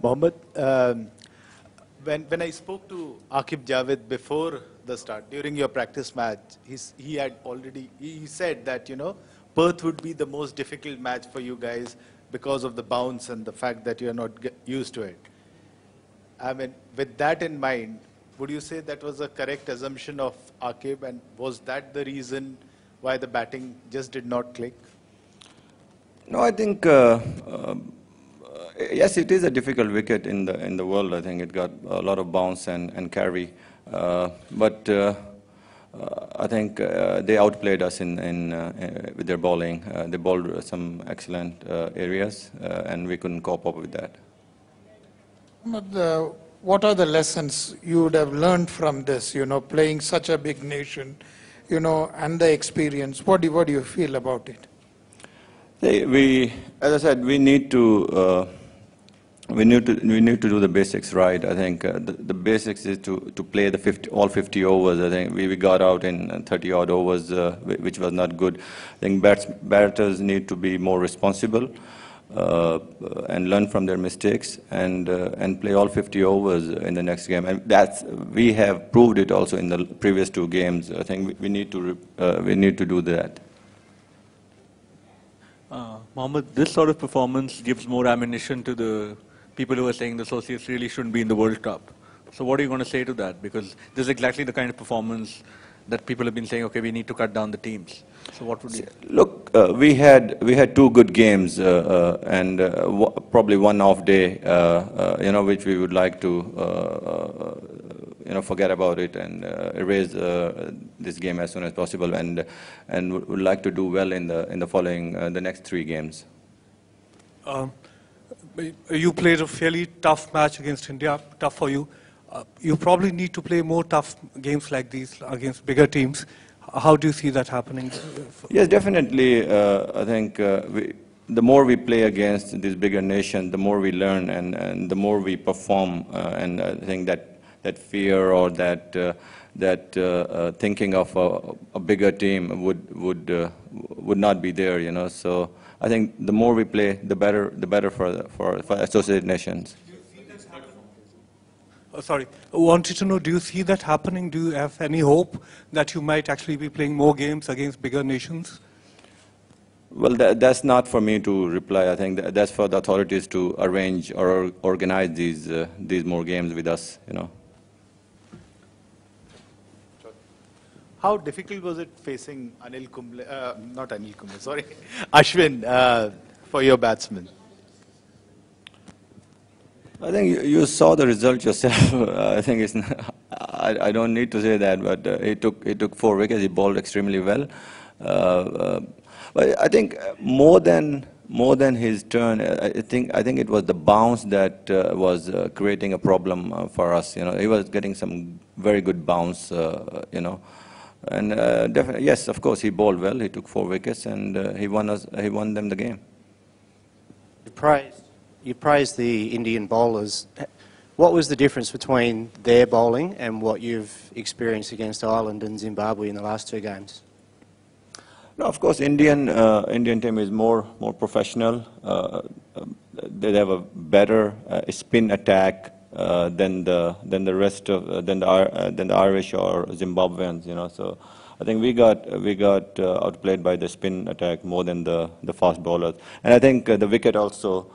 Mohammed, when I spoke to Aqib Javed before the start, during your practice match, he said that, Perth would be the most difficult match for you guys because of the bounce and the fact that you're not used to it. I mean, with that in mind, would you say that was a correct assumption of Aqib, and was that the reason why the batting just did not click? No, I think yes, it is a difficult wicket in the world. I think it got a lot of bounce and carry, but I think they outplayed us with their bowling. They bowled some excellent areas, and we couldn't cope up with that. But what are the lessons you would have learned from this? Playing such a big nation, and the experience. What do you feel about it? As I said, we need to do the basics right. I think the basics is to play all 50 overs. I think we got out in 30 odd overs, which was not good. I think batters need to be more responsible and learn from their mistakes and play all 50 overs in the next game. And we have proved it also in the previous two games. I think we need to do that. Mohammed, this sort of performance gives more ammunition to the people who are saying the associates really shouldn't be in the World Cup. So what are you going to say to that? Because this is exactly the kind of performance that people have been saying, okay, we need to cut down the teams. So what would you... Look, we had two good games and probably one off day, which we would like to, forget about it and erase this game as soon as possible, and would like to do well in the following the next three games. You played a fairly tough match against India, tough for you. You probably need to play more tough games like these against bigger teams. How do you see that happening? Yes, definitely. I think the more we play against these bigger nations, the more we learn and the more we perform. And I think that fear or that thinking of a bigger team would not be there. So I think the more we play, the better for associated nations. Sorry, I wanted to know, do you see that happening? Do you have any hope that you might actually be playing more games against bigger nations? Well, that's not for me to reply. I think that's for the authorities to arrange or organize these more games with us. How difficult was it facing Ashwin for your batsmen? I think you saw the result yourself. I think it's not, I don't need to say that, but he took 4 wickets. He bowled extremely well. But I think more than his turn, I think it was the bounce that was creating a problem for us. He was getting some very good bounce. And definitely, yes, of course, he bowled well. He took 4 wickets, and he won them the game. You praised the Indian bowlers. What was the difference between their bowling and what you've experienced against Ireland and Zimbabwe in the last 2 games? No, of course, Indian team is more professional. They have a better spin attack than the rest of the Irish or Zimbabweans. So I think we got outplayed by the spin attack more than the fast bowlers, and I think the wicket also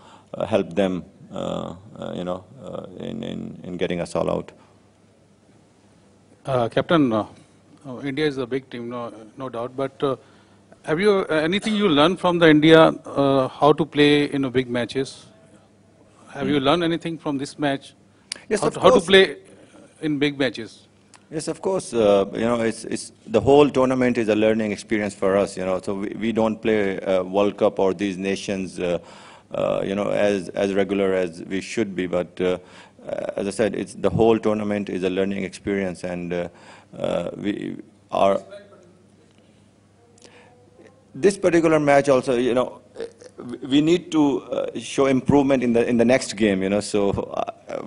helped them, in getting us all out. Captain, India is a big team, no doubt. But have you anything you learned from the India how to play in big matches? Have you learned anything from this match? Yes, how to play in big matches? Yes, of course. It's the whole tournament is a learning experience for us. So we don't play World Cup or these nations. As regular as we should be, but as I said, the whole tournament is a learning experience, and this particular match also, we need to show improvement in the next game, so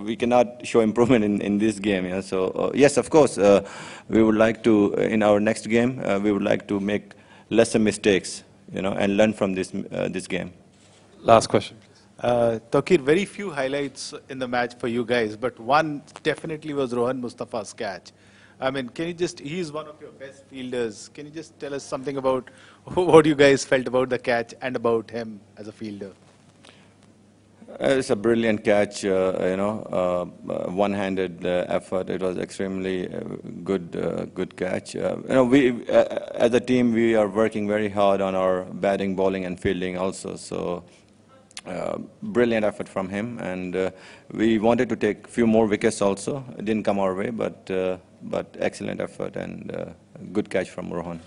we cannot show improvement in this game, so yes, of course, we would like to, in our next game, we would like to make lesser mistakes, and learn from this game. Last question. Tauqir, very few highlights in the match for you guys, but one definitely was Rohan Mustafa's catch. I mean, can you just, he's one of your best fielders. Can you just tell us something about what you guys felt about the catch and about him as a fielder? It's a brilliant catch, one-handed effort. It was extremely good catch. We as a team we are working very hard on our batting, bowling, and fielding also. So brilliant effort from him, and we wanted to take a few more wickets also. It didn't come our way, but excellent effort and good catch from Rohan.